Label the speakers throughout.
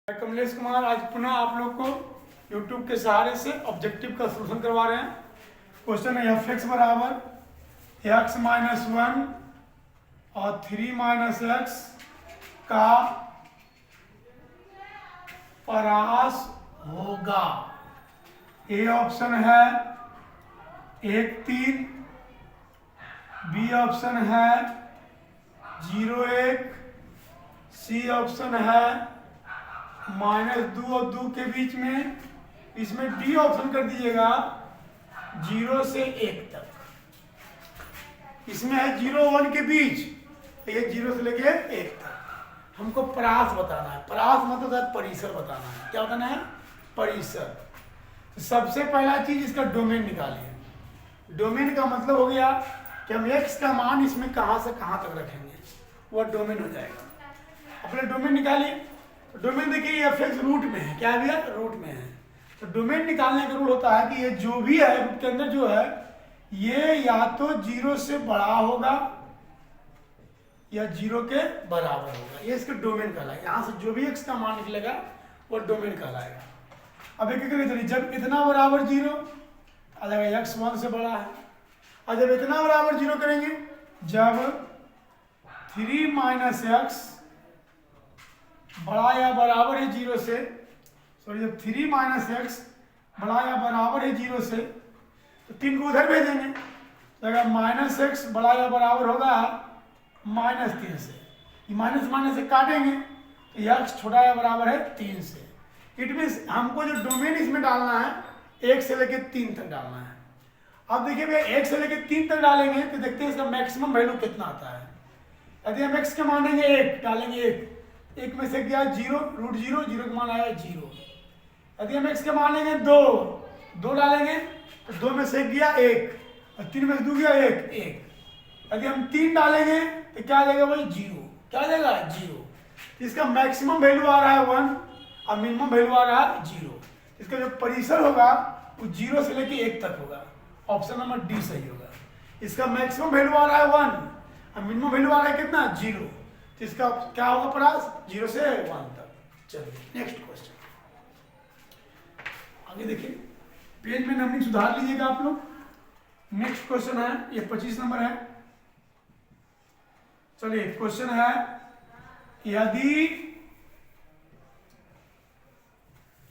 Speaker 1: मैं कमलेश कुमार आज पुनः आप लोग को YouTube के सहारे से ऑब्जेक्टिव का सोल्यूशन करवा रहे हैं। क्वेश्चन है एफ एक्स बराबर एक्स माइनस वन और 3 माइनस एक्स का परास होगा। ए ऑप्शन है 1 3, बी ऑप्शन है 0 1, सी ऑप्शन है -2 और 2 के बीच में, इसमें डी ऑप्शन कर दीजिएगा 0 से 1 तक। इसमें है 0 1 के बीच, ये 0 से लेके 1 तक। हमको परास बताना है। परास मतलब है परिसर बताना है। क्या बताना है? परिसर। तो सबसे पहला चीज इसका डोमेन निकालिए। डोमेन का मतलब हो गया कि हम x का मान इसमें कहां से कहां तक रखेंगे, वो डोमेन हो जाएगा। अपने डोमेन निकालिए। तो डोमेन देखिए एफ एक्स रूट में है। क्या भैया? रूट में है। तो डोमेन निकालने का रूल होता है कि ये जो भी है रूट के अंदर जो है ये या तो 0 से बड़ा होगा या 0 के बराबर होगा। ये इसका डोमेन कहलाएगा। यहाँ से जो भी x का मान निकलेगा वो डोमेन कहलाएगा। अब एक चलिए, जब इतना बराबर 0 आ जाएगा x 1 से बड़ा है, और जब इतना बराबर 0 करेंगे जब 3 माइनस एक्स बड़ा या बराबर है 0 से, सॉरी जब 3 माइनस एक्स बड़ा या बराबर है 0 से, तो 3 को उधर भेजेंगे। तो अगर माइनस एक्स बड़ा या बराबर होगा -3 से, ये माइनस माइनस से काटेंगे तो एक्स छोटा या बराबर है 3 से। इट मीन्स हमको जो डोमेन इसमें डालना है 1 से लेकर 3 तक डालना है। अब देखिए भैया 1 से लेकर 3 तक डालेंगे तो देखते हैं इसका मैक्सिमम वैल्यू कितना आता है। यदि हम x के मानेंगे 1 डालेंगे 1 में से गया 0 रूट 0, 0 का मान आया 0। यदि हम x के मानेंगे 2 डालेंगे तो 2 में से गया 1 और 3 में से 2 गया 1। यदि हम 3 डालेंगे तो क्या आ जाएगा भाई? 0। क्या आ जाएगा? 0। इसका मैक्सिमम वैल्यू आ रहा है 1 और मिनिमम वैल्यू आ रहा है 0। इसका जो परिसर होगा वो 0 से लेके 1 तक होगा। ऑप्शन नंबर डी सही होगा। इसका मैक्सिमम वैल्यू आ रहा है 1 और मिनिमम वैल्यू आ रहा है कितना? 0। तो इसका क्या होगा परास? 0 से 1 तक। चलिए नेक्स्ट क्वेश्चन आगे देखिए। पेज में नंबरिंग सुधार लीजिएगा आप लोग। नेक्स्ट क्वेश्चन है, ये 25 नंबर है। चलिए क्वेश्चन है, यदि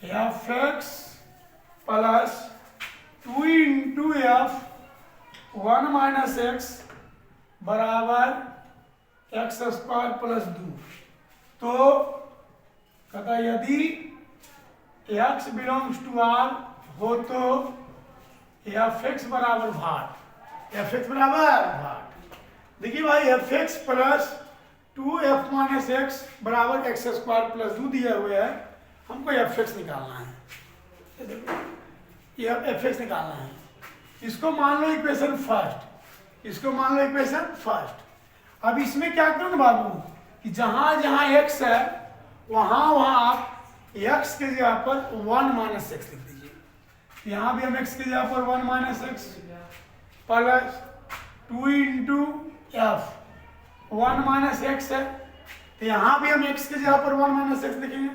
Speaker 1: F x plus 2 into F 1 minus x बराबर एक्स स्क्वायर प्लस 2, तो कहता यदि x बिलोंग्स टू R हो तो एफ एक्स बराबर भाट। एफ एक्स बराबर भाट। देखिए भाई F x plus 2f minus x बराबर एक्स स्क्वायर प्लस 2 दिया हुआ है। हमको एफ एक्स निकालना है। ये एफ एक्स निकालना है। इसको मान लो इक्वेशन फर्स्ट, इसको मान लो इक्वेशन फर्स्ट। अब इसमें क्या करो ना बाबू कि जहां जहां x है वहां वहां आप x के जगह पर 1 माइनस एक्स लिख दीजिए। यहाँ भी हम x की जगह पर 1 minus x plus 2 into F 1 minus x है, तो यहाँ भी हम x की जगह पर 1 माइनस एक्स लिखेंगे।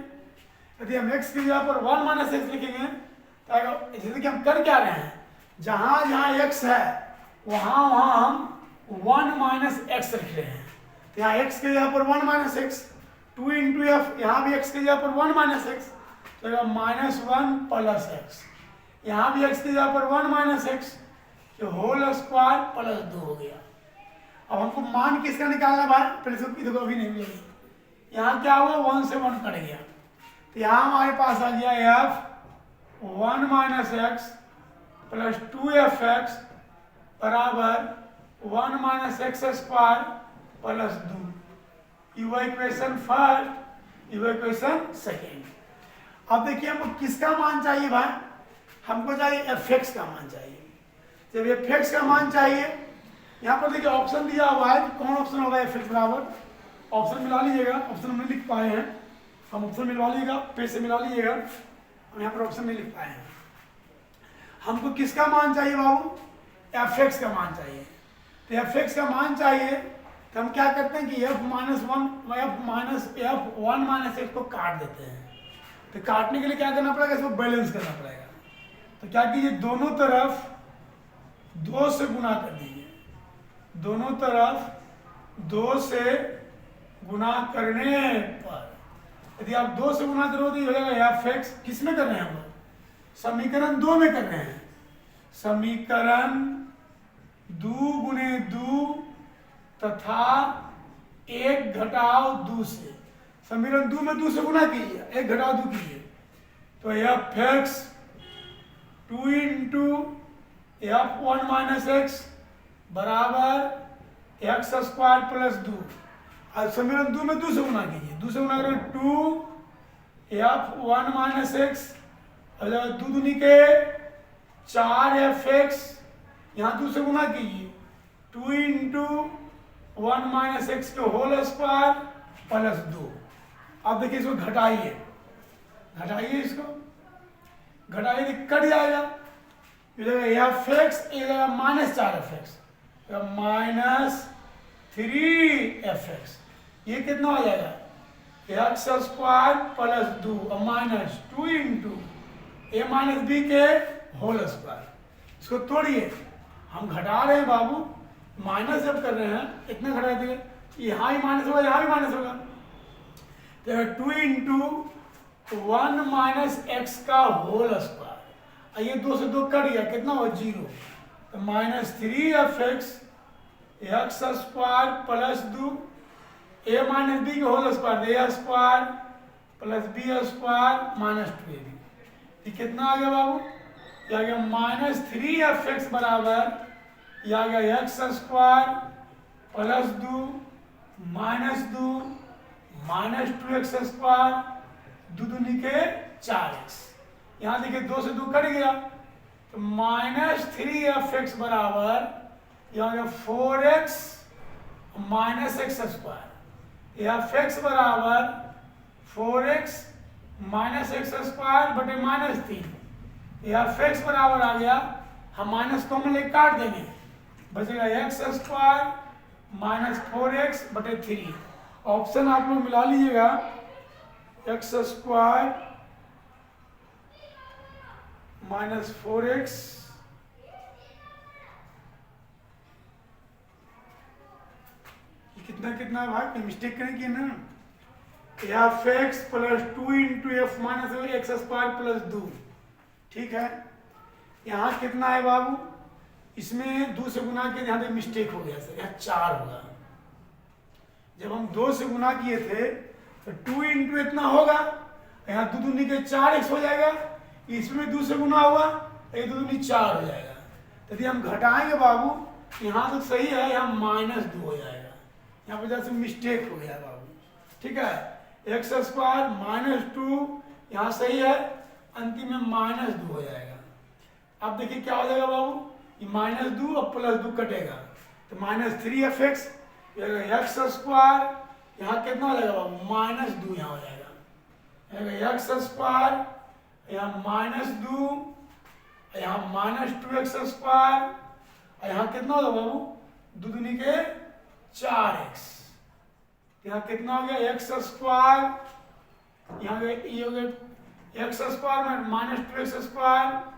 Speaker 1: यदि हम x की जगह पर 1 माइनस एक्स लिखेंगे तो जैसे कि हम कर क्या रहे हैं, जहाँ जहाँ x है वहाँ वहाँ हम 1 माइनस एक्स रख रहे हैं। तो यहाँ x की जगह पर 1 माइनस एक्स, 2 इंटू एफ, यहाँ भी x की जगह पर 1 माइनस एक्स, तो -1 प्लस एक्स। यहाँ भी x की जगह पर 1 माइनस एक्स, तो होल स्क्वायर प्लस 2 हो गया। अब हमको मान किसका निकालना भाई? पहले से देखो अभी नहीं मिलेगी। यहाँ क्या हुआ? 1 से 1 कट गया, तो यहाँ हमारे पास आ गया f 1 minus x plus 2f x बराबर 1 minus x square plus 2। You equation first, you equation second. अब देखिए हमको किसका मान चाहिए भाई? हमको चाहिए एफ एक्स का मान चाहिए। जब एफ एक्स का मान चाहिए, यहाँ पर देखिए ऑप्शन दिया हुआ है, कौन ऑप्शन होगा एफ एक्स बराबर? ऑप्शन मिला लीजिएगा। ऑप्शन हम नहीं लिख पाए हैं, हम ऑप्शन मिलवा लीजिएगा, पेज से मिला लीजिएगा। हम यहाँ पर ऑप्शन नहीं लिख पाए हैं। हमको किसका मान चाहिए बाबू? एफ एक्स का मान चाहिए। तो एफ एक्स का मान चाहिए तो हम क्या करते हैं कि f minus one minus x को काट देते हैं। तो काटने के लिए क्या करना पड़ेगा, इसको बैलेंस करना पड़ेगा। तो क्या कीजिए, दोनों तरफ 2 से गुना कर दीजिए, दोनों तरफ 2 से गुना करने पर यदि आप 2 से गुना करो तो ये हो जाएगा एफ एक्स। किस में कर रहे हैं हम लोग, समीकरण 2 में कर रहे हैं। समीकरण 2 गुने 2 तथा 1 घटाव 2 से, समीकरण 2 में 2 से गुना कीजिए, 1 घटाव 2 कीजिए, तो f x 2 into F 1 minus x बराबर एक्स स्क्वायर प्लस 2। अब समीकरण 2 में 2 से गुना कीजिए, 2 से गुना करें 2 एफ 1 माइनस एक्स, 2 दूनी के 4 एफ एक्स, यहाँ 2 से गुना कीजिए, 2 इंटू 1 माइनस एक्स के होल स्क्वायर प्लस 2। अब देखिए इसको घटाइए, घटाइए इसको, घटाइए तो कट जाएगा, ये जगह एफ एक्स, ये जगह minus 4 F x, minus 3 f x, ये कितना हो जाएगा एक्स स्क्वायर प्लस 2 और माइनस 2 इंटू ए माइनस बी के होल स्क्वायर। इसको तोड़िए, हम घटा रहे हैं बाबू, माइनस जब कर रहे हैं इतना घटा देंगे, यहाँ ही माइनस होगा, यहाँ भी माइनस होगा, तो 2 इंटू 1 माइनस एक्स का होल स्क्वायर, ये 2 से 2 कट गया, कितना हो 0, तो minus 3 f x x square plus 2 a minus b के whole square, a square plus b square minus 2ab। ये कितना आ गया बाबू, ये आ गया माइनस 3 एफ एक्स बराबर, ये आ गया x square plus 2 minus 2 minus 2x square, 2 दूनी के 4x, यहाँ देखिए 2 से 2 कट गया, तो माइनस 3 एफ एक्स बराबर, यहाँ आ गया 4x minus x square, F x बराबर 4x माइनस एक्स स्क्वायर बटे माइनस 3, एफ एक्स बराबर आ गया, हम माइनस कॉमन लेके काट देंगे, बचेगा एक्स स्क्वायर माइनस 4x बटे 3। ऑप्शन आप लोग मिला लीजिएगा, एक्स स्क्वायर माइनस 4x कितना कितना है भाई, कोई मिस्टेक करेंगे ना, F x plus 2 into F minus x square plus 2, ठीक है। यहाँ कितना है बाबू, इसमें 2 से गुना किए, यहाँ पे मिस्टेक हो गया सर, यहाँ 4 होगा, जब हम 2 से गुना किए थे तो 2 इंटू इतना होगा, यहाँ 2 दूनी के 4x हो जाएगा, इसमें 2 से गुना हुआ, ये 2 दूनी 4 हो जाएगा, यदि हम घटाएंगे बाबू, यहाँ तो सही है, यहाँ माइनस 2 हो जाएगा, यहाँ पर जैसे मिस्टेक हो गया बाबू, ठीक है। एक्स स्क्वायर माइनस 2 यहाँ सही है, अंतिम में माइनस 2 हो जाएगा। अब देखिए क्या हो जाएगा बाबू, ये माइनस 2 और प्लस 2 कटेगा, तो minus 3 f x, x square, यहाँ कितना हो जाएगा बाबू, माइनस 2 यहाँ हो जाएगा, एक्स स्क्वायर, यहाँ माइनस 2, यहाँ माइनस 2x स्क्वायर, और यहाँ कितना होगा बाबू, 2 दूनी के 4x, यहाँ कितना हो गया एक्स स्क्वायर, यहाँ ये हो गया एक्स स्क्वायर में minus 2x square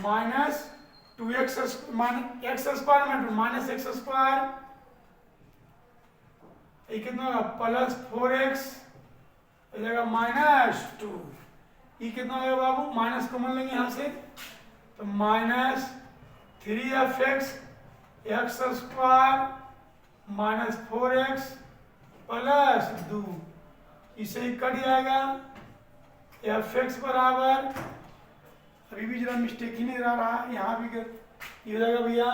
Speaker 1: minus 2x x square में माइनस एक्स स्क्वायर, ये कितना होगा प्लस 4x, हो जाएगा माइनस 2, ये कितना होगा बाबू, माइनस कॉमन लेंगे यहाँ से, तो minus 3 x square minus 4x plus 2, इसे ही कट जाएगा, एफ एक्स बराबर, अभी भी जरा मिस्टेक ही नहीं रहा, यहाँ भी ये हो जाएगा भैया,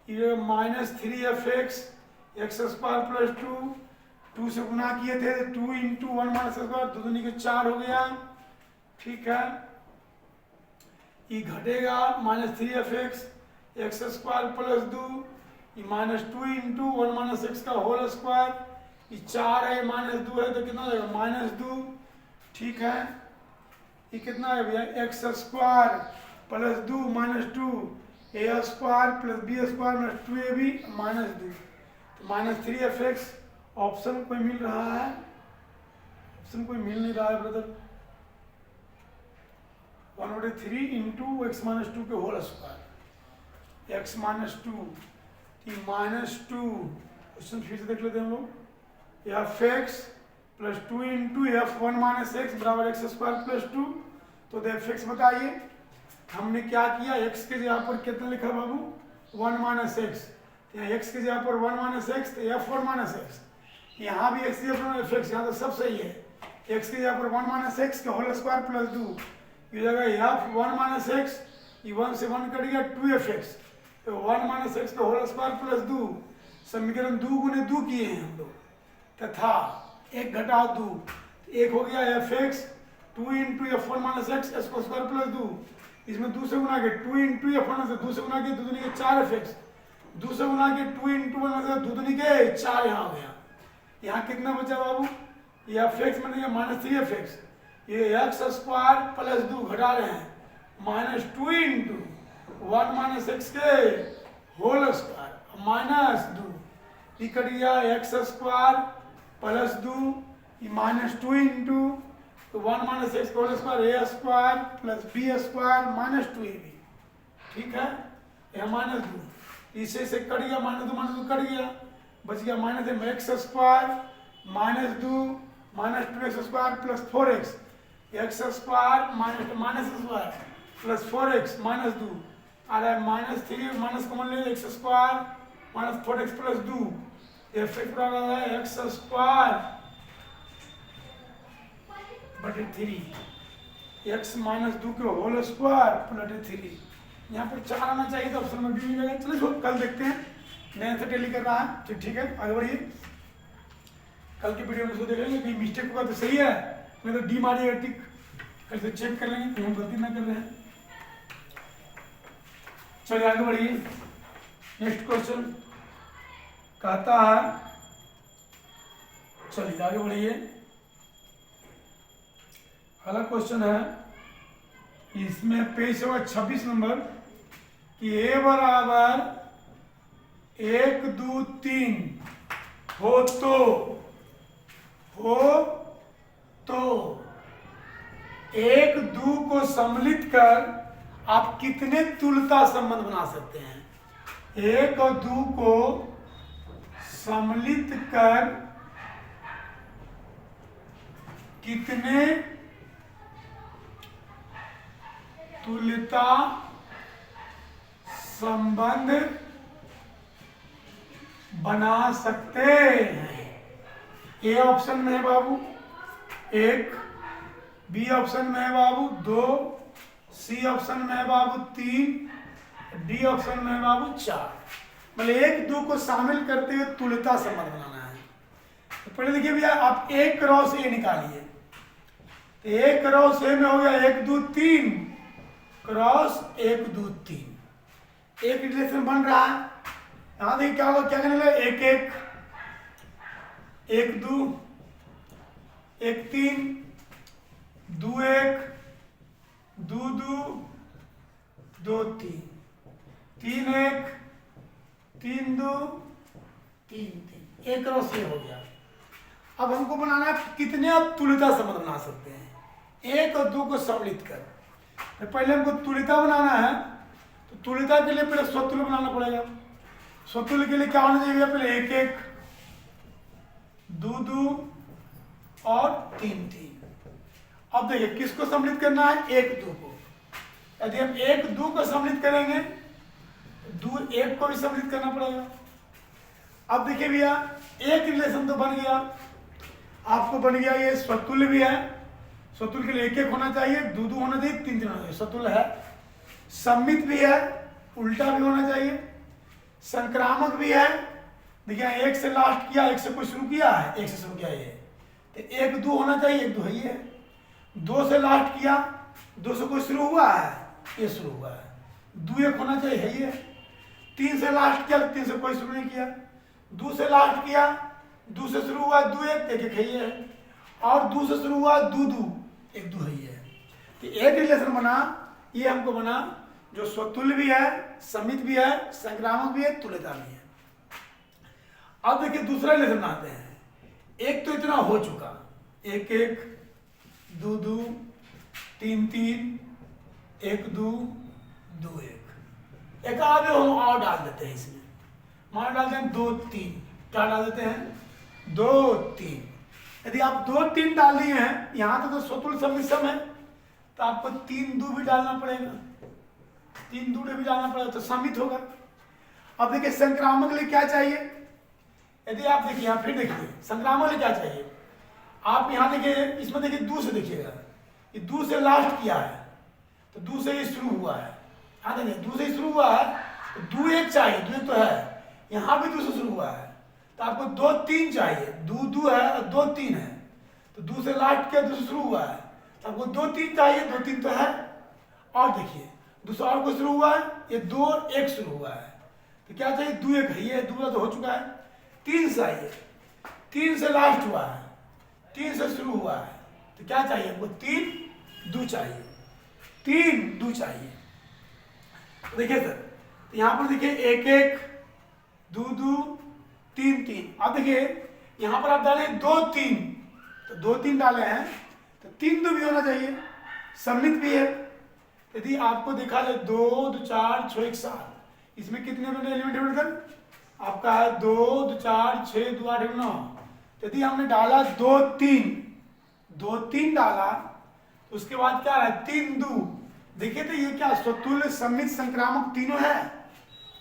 Speaker 1: ये minus 3 f x square plus 2 से गुना किए थे, 2 इंटू 1 माइनस स्क्वायर, 2 दूनी के 4 हो गया, ठीक है। ये घटेगा minus 3 f x square plus 2, ये माइनस 2 इंटू 1 माइनस एक्स का होल स्क्वायर, ये 4 है माइनस 2 है, तो कितना हो जाएगा माइनस 2, ठीक है। ये कितना है भैया, x square plus 2 minus 2 a square plus b square minus 2ab minus 2, तो माइनस 3 एफ एक्स ऑप्शन कोई मिल रहा है, ऑप्शन कोई मिल नहीं रहा है brother. 1/3 into x minus two के whole square, x minus two minus two. Question फिर से देख लेते हैं हम लोग। F x plus two into f one minus x बराबर एक्स स्क्वायर प्लस टू। तो एफ एक्स बताइए, हमने क्या किया, एक्स के जगह पर कितना लिखा बाबू, 1 माइनस एक्स। यहाँ एक्स की जगह पर 1 माइनस एक्स, तो एफ वन माइनस एक्स। यहाँ भी एक्स की जगह पर एफ एक्स, यहाँ तो सब सही है। एक्स की जगह पर 1 माइनस एक्स के होल स्क्वायर प्लस 2, ये जगह एफ 1 माइनस एक्स, ये 1 से 1 कट गया 2 एफ एक्स, तो 1 माइनस एक्स का होल स्क्वायर प्लस 2। समीकरण 2 गुने 2 किए हैं हम लोग, तथा 1 घटाओ 2, एक हो गया F x 2 into f one minus x, S को स्क्वायर प्लस 2। इसमें 2 से गुना के 2 इंटू एफ वन से 2 से गुना के 2 दूनी के 4 एफ एक्स, 2 से गुना के 2 इंटू वन से 2 दूनी के 4 यहाँ हो गया। यहाँ कितना बचा बाबू, ये एफ एक्स में माइनस 3 एफ एक्स, ये एक्स स्क्वायर प्लस 2 घटा रहे हैं, माइनस 2 इंटू 1 माइनस एक्स के होल स्क्वायर माइनस 2, ये कट गया एक्स स्क्वायर प्लस 2, ये minus 2 into 1 minus x whole square a square plus b square minus 2ab, ठीक है। यह माइनस 2 इसे से कट गया, माइनस 2 कट गया, बच गया minus x square minus 2 minus 2x square plus 4x, x square minus square plus 4x minus 2 आ रहा है माइनस 3, माइनस कॉमन ले x square minus 4x plus 2, F x बराबर आ रहा है एक्स स्क्वायर बटे 3 एक्स माइनस 2 के होल स्क्वायर बटे 3। यहाँ पर 4 आना चाहिए, तो ऑप्शन में बी मिलेगा। चलिए कल देखते हैं, नए से टेली कर रहा है, ठीक है, आगे बढ़िए। कल की वीडियो में इसको देख लेंगे, कहीं मिस्टेक होगा तो सही है, नहीं तो डी मारिएगा टिक, कल से चेक कर लेंगे कहीं हम गलती ना कर रहे हैं। चलिए आगे बढ़िए। नेक्स्ट क्वेश्चन कहता है, चलिए आगे बढ़िए। अगला क्वेश्चन है, इसमें पेज होगा 26 नंबर कि ए बराबर 1 2 3 हो तो 1 2 को सम्मिलित कर आप कितने तुल्यता संबंध बना सकते हैं। 1 और 2 को सम्मिलित कर कितने तुल्यता संबंध बना सकते हैं। ए ऑप्शन में है बाबू 1, बी ऑप्शन में है बाबू 2, सी ऑप्शन में है बाबू 3, डी ऑप्शन में है बाबू 4। मतलब 1 2 को शामिल करते हुए तुल्यता संबंध बनाना है। तो पहले देखिए भैया, आप A क्रॉस A निकालिए, तो A क्रॉस A में हो गया 1 2 3 क्रॉस 1 2 3, एक रिलेशन बन रहा है। यहां देखिए क्या होगा, क्या करने लगे, 1 1 1 2 1 3 2 1 2 2 2 3 3 1 3 2 3 3, 1 क्रॉस A हो गया। अब हमको बनाना है कितने आप तुल्यता संबंध बना सकते हैं 1 और 2 को सम्मिलित कर। तो पहले हमको तुल्यता बनाना है, तो तुल्यता के लिए पहले स्वतुल्य बनाना पड़ेगा। स्वतुल्य के लिए क्या होना चाहिए, पहले 1 1 2 2 और 3 3। अब देखिए किसको सम्मिलित करना है, 1 2 को। यदि हम 1 2 को सम्मिलित करेंगे, 2 1 को भी सम्मिलित करना पड़ेगा। अब देखिए भैया, एक रिलेशन तो बन गया, आपको बन गया ये स्वतुल्य भी है। स्वतुल्य के लिए 1 1 होना चाहिए, 2 2 होना चाहिए, 3 3 होना चाहिए, स्वतुल्य है। सम्मित भी है, उल्टा भी होना चाहिए। संक्रामक भी है, देखिए 1 से लास्ट किया, 1 से कोई शुरू किया है, 1 से शुरू किया ये, तो 1 2 होना चाहिए, 1 2 है ये। 2 से लास्ट किया, 2 से कोई शुरू हुआ है, ये शुरू हुआ है। 2 1 होना चाहिए, है ये। 3 से लास्ट किया, 3 से कोई शुरू नहीं किया। 2 से लास्ट किया, 2 से शुरू हुआ 2 1 1 1 है ये, और 2 से शुरू हुआ 2 2 1 2 है ये। तो एक रिलेशन बना, ये हमको बना जो स्वतुल्य भी है, समित भी है, संक्रामक भी है, तुल्यता भी है। अब देखिए दूसरा रिलेशन बनाते हैं। एक तो इतना हो चुका, एक एक, दो दो, तीन तीन, एक दो, दो एक। एक आगे हम और डाल देते हैं इसमें, मान डालते हैं दो तीन, क्या डाल देते हैं दो तीन। यदि आप दो तीन डाल दिए हैं, यहाँ तो स्वतुल्य सम्मिश्रण है, तो आपको तीन दो भी डालना पड़ेगा, तीन दूर भी डालना पड़ेगा, तो सम्मित होगा। अब देखिए संक्रामक के लिए क्या चाहिए, यदि आप देखिए यहाँ फिर देखिए संक्रामक के लिए क्या चाहिए, आप यहाँ देखिए इसमें देखिए दो से देखिएगा, ये दो से लास्ट किया है, तो दो से ही शुरू हुआ है, हाँ देखिए दो से ही शुरू हुआ है, तो दो एक चाहिए, दो एक तो है, यहाँ भी दो से शुरू हुआ है, तो आपको दो तीन चाहिए, दो दो है और दो तीन है, तो दो से लास्ट किया, दो से शुरू हुआ है, तो आपको दो तीन चाहिए, दो तीन तो है। और देखिए दूसरा और को शुरू हुआ है, ये दो एक शुरू हुआ है, तो क्या चाहिए दो एक है, ये दूसरा तो हो चुका है, तीन चाहिए, तीन से लास्ट हुआ है, तीन से शुरू हुआ है, तो क्या चाहिए हमको तीन दो चाहिए, तीन दो चाहिए। तो देखिए सर, तो यहाँ पर देखिए एक एक, दो दो, तीन तीन। अब देखिए यहाँ पर आप डाले दो तीन, तो दो तीन डाले हैं, तो तीन दो भी होना चाहिए, सम्मित भी है। यदि आपको देखा जाए दो दो चार छः एक सात, इसमें कितने एलिमेंट है बेटा, आपका है दो दो चार छः दो आठ नौ। यदि हमने डाला दो तीन डाला, तो उसके बाद क्या है तीन दो। देखिए तो ये क्या स्वतुल्य सम्मित संक्रामक तीनों है।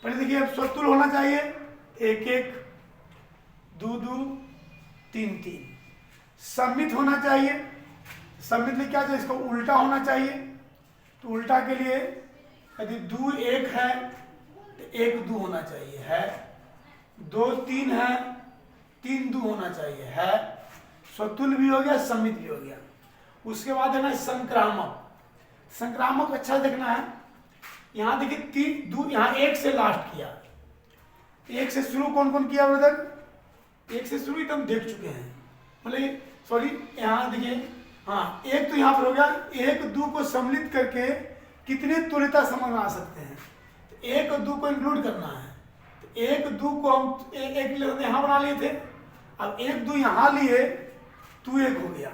Speaker 1: पहले देखिए अब स्वतुल्य होना चाहिए, एक एक, दो दो, तीन तीन। सम्मित होना चाहिए, सम्मित में क्या चाहिए, इसको उल्टा होना चाहिए, तो उल्टा के लिए यदि दो एक है तो एक दो होना चाहिए, है दो तीन है, तीन दो होना चाहिए, है स्वतुल्य भी हो गया, सम्मित भी हो गया। उसके बाद है ना संक्रामक। संक्रामक अच्छा देखना है, यहाँ देखिए तीन दो, यहाँ एक से लास्ट किया, एक से शुरू कौन कौन किया ब्रदर, एक से शुरू तो हम देख चुके हैं, मतलब सॉरी यहाँ देखिए, हाँ एक तो यहाँ पर हो गया, एक दो को सम्मिलित करके कितने तुल्यता संबंध बना सकते हैं, तो एक और दो को इंक्लूड करना है, तो एक दो को हम एक यहाँ बना लिए थे, अब एक दो यहाँ लिए तो एक हो गया।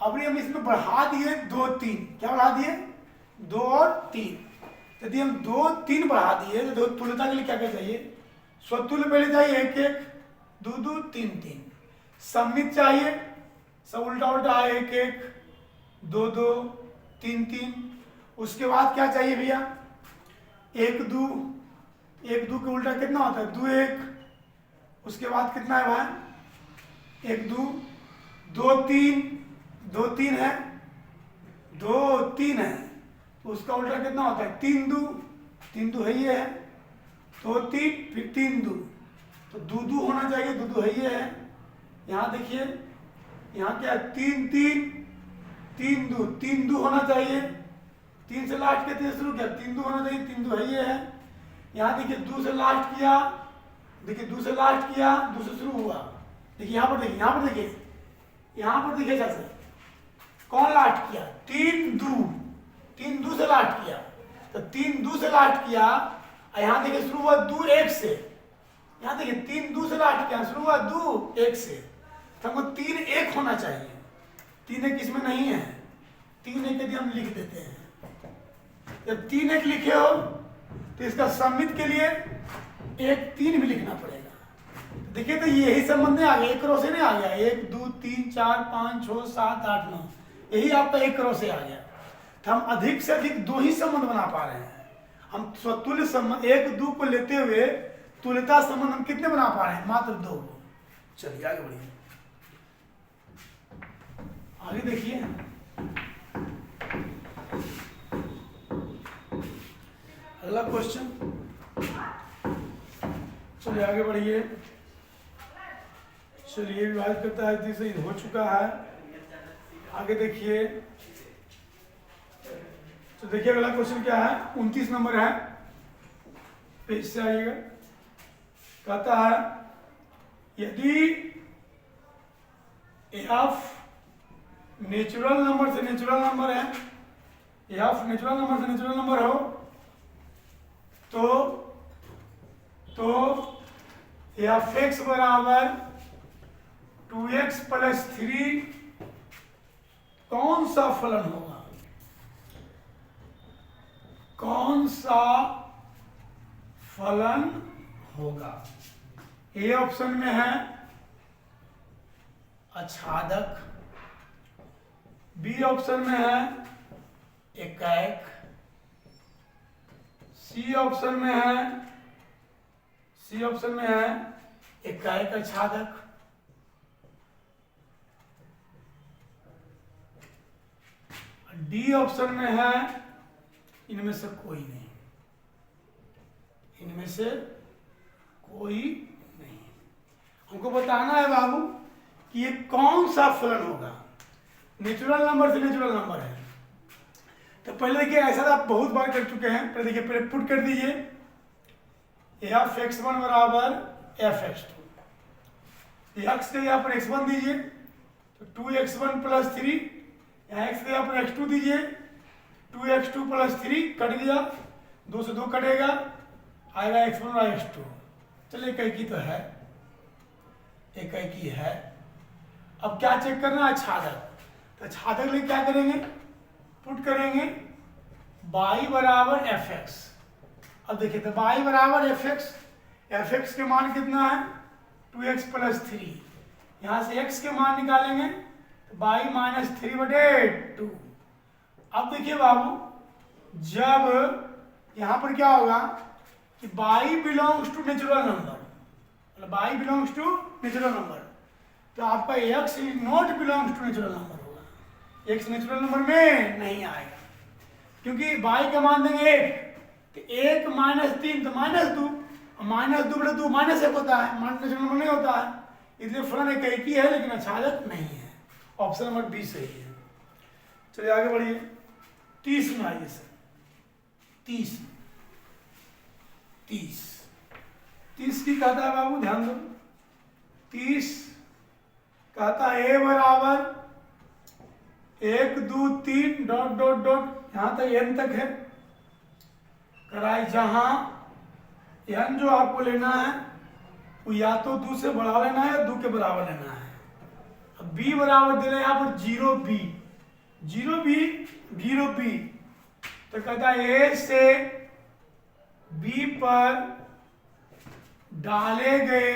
Speaker 1: अब हम इसमें बढ़ा दिए दो तीन, क्या बढ़ा दिए दो और तीन। यदि हम दो तीन बढ़ा दिए तो तुल्यता के लिए क्या क्या चाहिए, स्वतुल्य पहले चाहिए एक एक, दो दो, तीन तीन। सम्मित चाहिए, सब उल्टा उल्टा है, एक एक, दो दो, तीन तीन। उसके बाद क्या चाहिए भैया, एक दो, एक दो के उल्टा कितना होता है दो एक। उसके बाद कितना है भाई, एक दो, दो तीन, दो तीन है, दो तीन है, तो उसका उल्टा कितना होता है तीन दो, तीन दो है ये है, दो तीन फिर तीन दो, तो दो दो होना चाहिए, दो दो है ये है। यहाँ देखिए यहाँ क्या है तीन तीन, तीन दो, तीन दो होना चाहिए, तीन से लास्ट के तीन शुरू किया, तीन दो होना चाहिए, तीन दो है ये है। यहाँ देखिए दो से लास्ट किया, देखिए दो से लास्ट किया, दो से शुरू हुआ, देखिए यहाँ पर देखिए, यहाँ पर देखिए, यहाँ पर देखिए कैसे कौन लास्ट किया, तीन दो, तीन दो से लास्ट किया, तो तीन दो से लास्ट किया। यहाँ देखिए शुरू हुआ दो एक से, यहाँ देखिए तीन दो से लास्ट किया, शुरू हुआ दो एक से, तो हमको तीन एक होना चाहिए, तीन एक इसमें नहीं है, तीन एक यदि हम लिख देते हैं, जब तीन एक लिखे हो तो इसका सम्मित के लिए एक तीन भी लिखना पड़ेगा। देखिए तो यही संबंध आ गया, एक रो से नहीं आ गया, एक दो तीन चार पाँच छः सात आठ नौ, यही आपका एक रो से आ गया। तो हम अधिक से अधिक दो ही संबंध बना पा रहे हैं। हम स्वतुल्य संबंध एक दो को लेते हुए तुल्यता संबंध हम कितने बना पा रहे हैं, मात्र दो। चलिए आगे बढ़िए, आगे देखिए अगला क्वेश्चन। चलिए आगे बढ़िए, चलिए विभाजित करता है सही हो चुका है। आगे देखिए, तो देखिए अगला क्वेश्चन क्या है, 29 नंबर है, पेज से आइएगा। कहता है यदि एफ नेचुरल नंबर से नेचुरल नंबर है, एफ नेचुरल नंबर से नेचुरल नंबर हो तो एफ एक्स बराबर 2x + 3 कौन सा फलन होगा, कौन सा फलन होगा। ए ऑप्शन में है आच्छादक, बी ऑप्शन में है एकैक, सी ऑप्शन में है एकैक आच्छादक, डी ऑप्शन में है इनमें से कोई नहीं, इनमें से कोई नहीं। हमको बताना है बाबू कि ये कौन सा फलन होगा। नेचुरल नंबर से नेचुरल नंबर है, तो पहले देखिए ऐसा आप बहुत बार कर चुके हैं। पहले देखिए, पहले पुट कर दीजिए एफ एक्स वन बराबर एफ एक्स टू, एक्स के यहाँ पर x1 दीजिए तो 2x1 प्लस 3, यहाँ x के यहाँ पर x2 दीजिए 2x2 प्लस 3, कट गया, 2 से 2 कटेगा, आएगा x1 और x2। चलिए इकैकी तो है, इकैकी है। अब क्या चेक करना है, आच्छादक। तो आच्छादक लिए क्या करेंगे, पुट करेंगे y बराबर एफ एक्स। अब देखिए तो y बराबर एफ एक्स के मान कितना है 2x प्लस 3, यहाँ से x के मान निकालेंगे तो y माइनस 3/2। अब देखिए बाबू, जब यहाँ पर क्या होगा कि y belongs to natural number, मतलब y belongs to natural number, तो आपका x not belongs to natural number होगा, x नेचुरल नंबर में नहीं आएगा, क्योंकि y का मान देंगे 1, तो 1 माइनस 3 तो -2, -2/2 -1 होता है, नेचुरल नंबर नहीं होता है, इसलिए फलन एकैकी है लेकिन आच्छादक नहीं है। ऑप्शन नंबर बी सही है। चलिए आगे बढ़िए, 30 में आइए सर। 30 की कहता है बाबू, ध्यान दो, 30 कहता है ए बराबर 1 2 3 डॉट डॉट डॉट, यहां तक n तक है कराई, जहां n जो आपको लेना है वो या तो 2 से बड़ा लेना है या 2 के बराबर लेना है। अब b बराबर दे रहे हैं यहाँ पर 0b, तो कहता है a से b पर डाले गए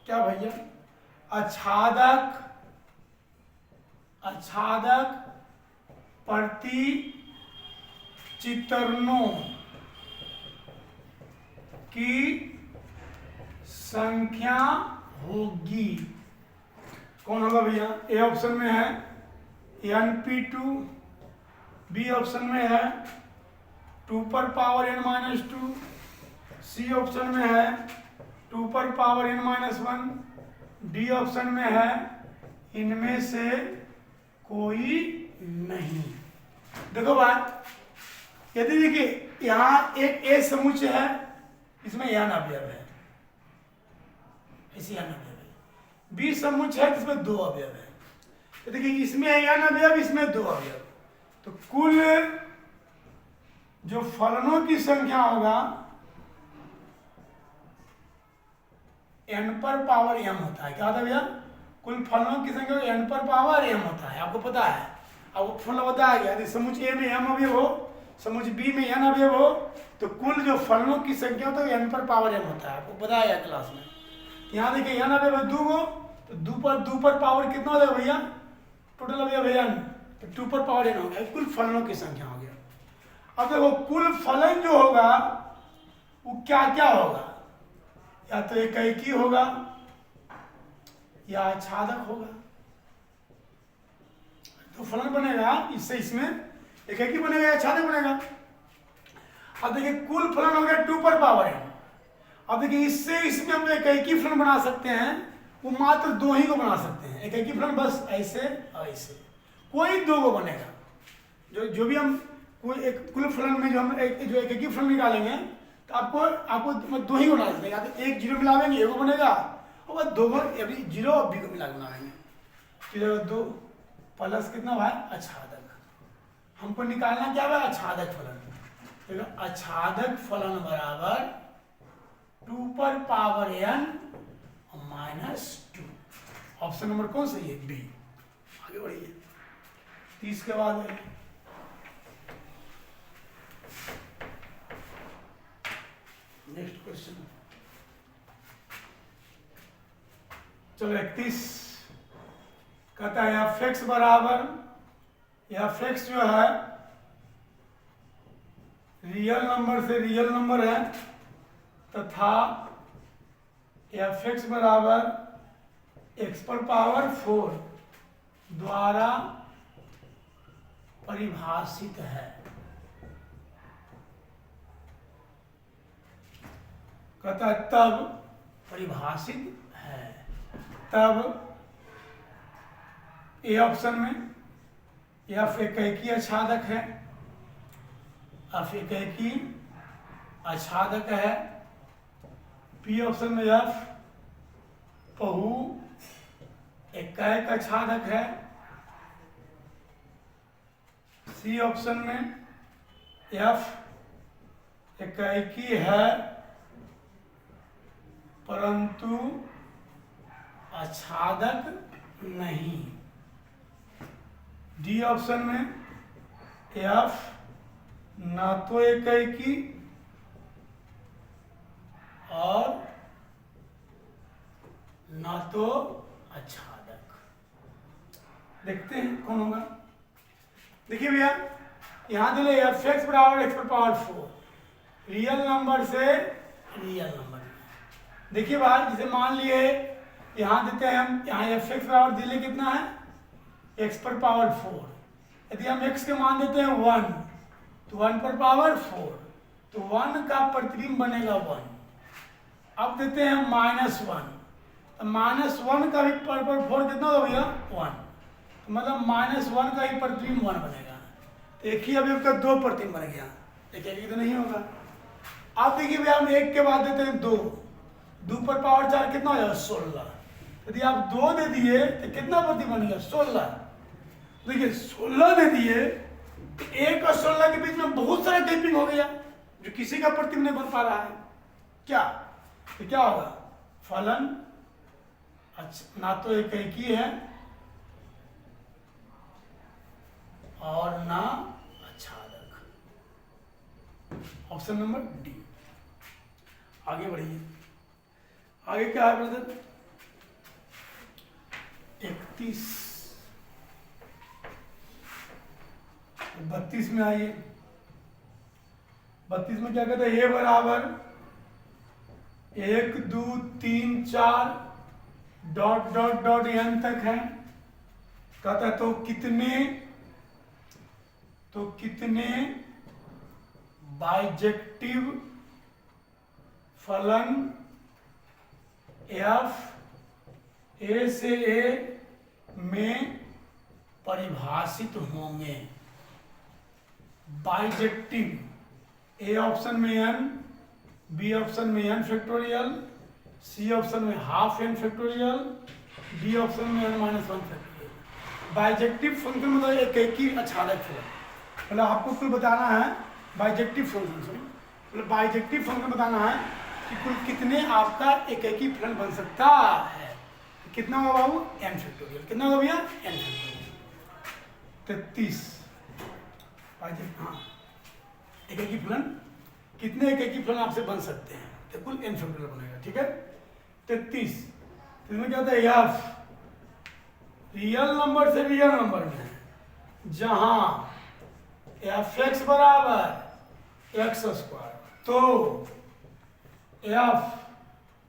Speaker 1: क्या भैया, आच्छादक प्रति चित्रणों की संख्या होगी। कौन होगा भैया, ए ऑप्शन में है np2, बी ऑप्शन में है 2 पर पावर n-2, सी ऑप्शन में है 2 पर पावर n-1, डी ऑप्शन में है इनमें से कोई नहीं। देखो बात, यदि देखिए यहाँ एक ए समुच्चय है, इसमें n अवयव है, इसी n अवयव है, बी समुच्चय है जिसमें 2 अवयव है, तो देखिए इसमें n अवयव, इसमें 2 अवयव, तो कुल जो फलनों की संख्या होगा n पर पावर m होता है। क्या होता है भैया, कुल फलनों की संख्या n पर पावर m होता है, आपको पता है। अब वो फलन बताया गया, यदि समुच्चय ए में m अवयव हो, समुच्चय बी में n अवयव हो, तो कुल जो फलनों की संख्या होता है n पर पावर m होता है, आपको बताया गया क्लास में। यहाँ देखिए n अवयव है 2 गो, तो 2 पर पावर कितना हो जाएगा भैया, टोटल अवयव है n, तो 2 पर पावर n हो गया, कुल फलनों की संख्या हो गया। अब देखो कुल फलन जो होगा वो क्या क्या होगा, या तो एकैकी होगा या आच्छादक होगा, तो फलन बनेगा इससे इसमें एकैकी बनेगा या आच्छादक बनेगा। अब देखिए कुल फलन हो गया 2 पर पावर n। अब देखिए इससे इसमें हम एकैकी फलन बना सकते हैं, वो मात्र 2 ही को बना सकते हैं एकैकी फलन, बस ऐसे और ऐसे, कोई 2 को बनेगा। जो भी हम कोई एक कुल फलन में जो हम जो एकैकी फलन निकालेंगे, तो आपको 2 ही बना सकते हैं, या तो 1 0 मिलावेंगे 1 बनेगा, और बस 2 अभी 0 और b को मिला बनाएंगे, तो 2 प्लस कितना भाई आच्छादक। हमको निकालना क्या है, आच्छादक फलन। तो आच्छादक फलन बराबर 2 पर पावर n -2, ऑप्शन नंबर कौन सही है? बी। आगे बढ़िए, 30 के बाद है। नेक्स्ट क्वेश्चन, चलो 31 कहता है एफ एक्स बराबर, एफ एक्स जो है रियल नंबर से रियल नंबर है तथा एफ एक्स बराबर एक्स पर पावर 4 द्वारा परिभाषित है। कहता है तब परिभाषित है, तब ए ऑप्शन में एफ एकैकी आच्छादक है, एफ एकैकी आच्छादक है। पी ऑप्शन में एफ बहु एकैक आच्छादक है। सी ऑप्शन में एफ एकैकी है परंतु आच्छादक नहीं। डी ऑप्शन में एफ ना तो एकैकी और ना तो आच्छादक। देखते हैं कौन होगा। देखिए भैया, यहां दिले एफ एक्स बराबर एक्स पर पावर 4 रियल नंबर से रियल नंबर। देखिए भाई, जैसे मान लिए यहां देते हैं हम, यहाँ एफ एक्स बराबर दिले कितना है? एक्स पर पावर 4। यदि हम एक्स के मान देते हैं 1 तो 1 पर पावर 4, तो 1 का प्रतिबिंब बनेगा 1। अब देते हैं -1, तो -1 का भी पर 4 कितना होगा भैया? 1। तो मतलब -1 का ही प्रतिबिंब 1 बनेगा। तो एक ही अवयव का 2 प्रतिबिंब बन गया, देखिए तो नहीं होगा। अब देखिए भैया, हम 1 के बाद देते हैं 2, 2 पर पावर 4 कितना हो जाएगा? 16। यदि आप 2 दे दिए तो कितना प्रतिबिंब बन गया? 16। देखिए 16 दे दिए तो 1 और 16 के बीच में बहुत सारा गैपिंग हो गया, जो किसी का प्रतिबिंब नहीं बन पा रहा है। क्या तो क्या होगा? फलन अच्छा ना तो एकैकी है और ना आच्छादक। Option number D. आगे बढ़िए, आगे क्या है ब्रदर? 31 32 में आइए। 32 में क्या कहते हैं? ए बराबर 1 2 3 4 डॉट डॉट डॉट एन तक है। कहता है तो कितने बाइजेक्टिव फलन एफ ए से ए में परिभाषित होंगे? बाइजेक्टिव, ए ऑप्शन में n, बी ऑप्शन में n फैक्टोरियल, सी ऑप्शन में half n factorial, D option में n-1 फैक्टोरियल। बाइजेक्टिव फंक्शन मतलब एकैकी आच्छादक फलन। मतलब आपको कुल बताना है बाइजेक्टिव फंक्शन, मतलब बाइजेक्टिव फंक्शन बताना है कि कुल कितने आपका एकैकी फलन बन सकता है। कितना होगा बाबू? n factorial. कितना होगा भैया? n factorial. 33 हाँ, एकैकी फलन कितने एकैकी फलन आपसे बन सकते हैं? तो कुल n फैक्टोरियल बनेगा। ठीक है, 33 इसमें क्या होता है? एफ रियल नंबर से रियल नंबर में है, जहां एफ एक्स बराबर एक्स स्क्वायर, तो एफ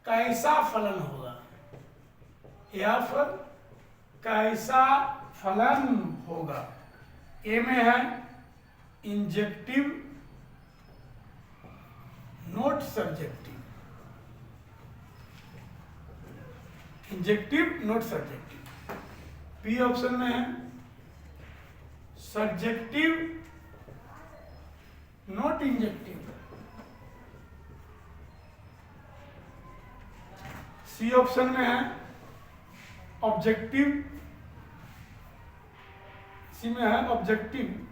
Speaker 1: कैसा फलन होगा? एफ कैसा फलन होगा? ए में है injective not subjective, injective not subjective. B option में है subjective not injective. C option में है ऑब्जेक्टिव, सी में है ऑब्जेक्टिव।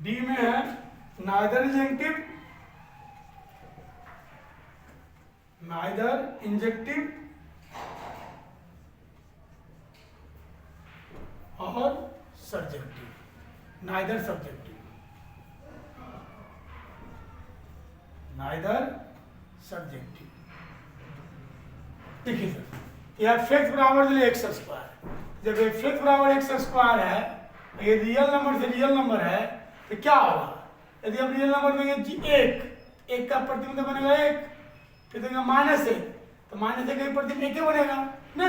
Speaker 1: डी में है नाइदर इंजेक्टिव नाइदर इंजेक्टिव और subjective, neither subjective, neither subjective. देखिए सर, यह एफ एक्स बराबर एक्स स्क्वायर, जब एफ एक्स बराबर एक्स स्क्वायर है, ये रियल नंबर से रियल नंबर है, तो क्या होगा? यदि हम रियल नंबर देंगे एक का प्रतिबिंब बनेगा एक, फिर देंगे -1, तो -1 का प्रतिबिंब एक ही बनेगा ना।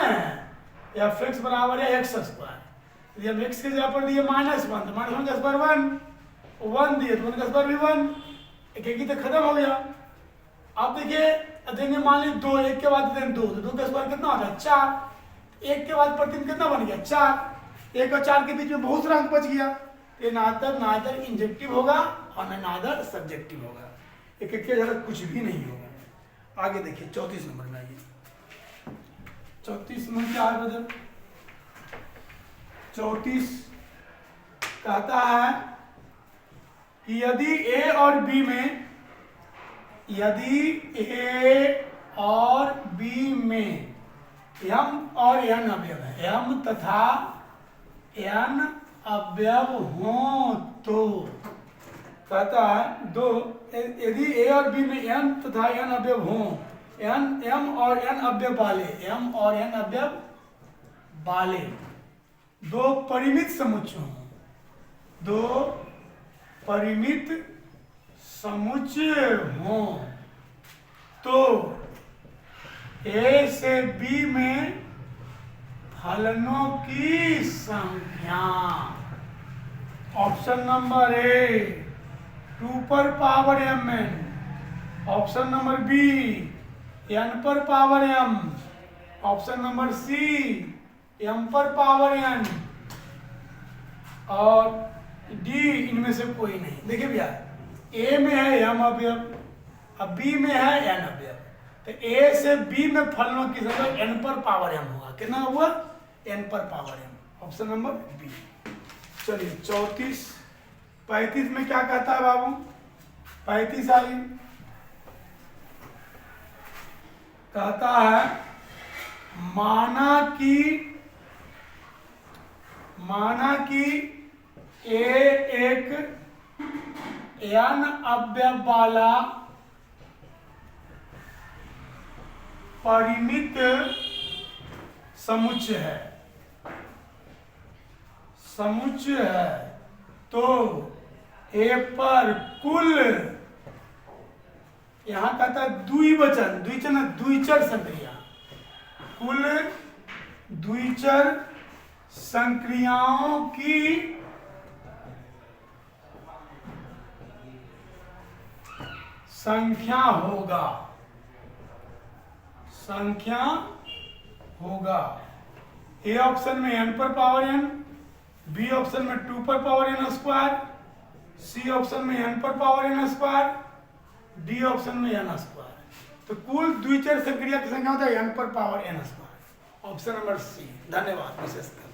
Speaker 1: एफ एक्स बराबर है एक्स स्क्वायर, यदि हम एक्स की जगह पर दिए -1, तो -1 का स्क्वायर 1 दिए तो 1 का स्क्वायर भी 1, एक ही तो खत्म हो गया। अब देखिए देंगे मान लीजिए 2, एक के बाद देंगे 2, तो 2 का स्क्वायर कितना होता है 4, एक के बाद प्रतिबिंब कितना बन गया 4, 1 और 4 के बीच में बहुत सारा अंक बच गया। ये नादर इंजेक्टिव होगा और नादर सब्जेक्टिव होगा, एक के जगह कुछ भी नहीं होगा। आगे देखिए 34 नंबर में आइए, 34 नंबर क्या है बदल? 34 कहता है कि यदि ए और बी में m और n अवयव है, m तथा n अवयव हो, तो कहता है दो, यदि a और b में m तथा n अवयव हो, m और n अवयव वाले दो परिमित समुच्चय हों, दो परिमित समुच्चय हों, तो ए से बी में फलनों की संख्या, ऑप्शन नंबर ए 2 पर power mn, option number B n पर power m, option number C m पर पावर n, और डी इनमें से कोई नहीं। देखिए भैया, ए में है m अवयव, अब बी में है n अवयव, तो ए से बी में फलनों की संख्या n पर पावर m होगा। कितना हुआ? n पर power m, option number B. चलिए 35 में क्या कहता है बाबू? 35 आइए, कहता है माना कि ए एक n अवयव वाला परिमित समुच्चय है, तो ए पर कुल, यहां कहता है द्विचर संक्रिया, कुल द्विचर संक्रियाओं की संख्या होगा। ए ऑप्शन में n पर पावर n, बी ऑप्शन में 2 पर power n square, C option में n पर power n square, D option में n स्क्वायर। तो कुल द्विचर संक्रिया की संख्या होता है n पर power n square, option number C. धन्यवाद विशेषकर।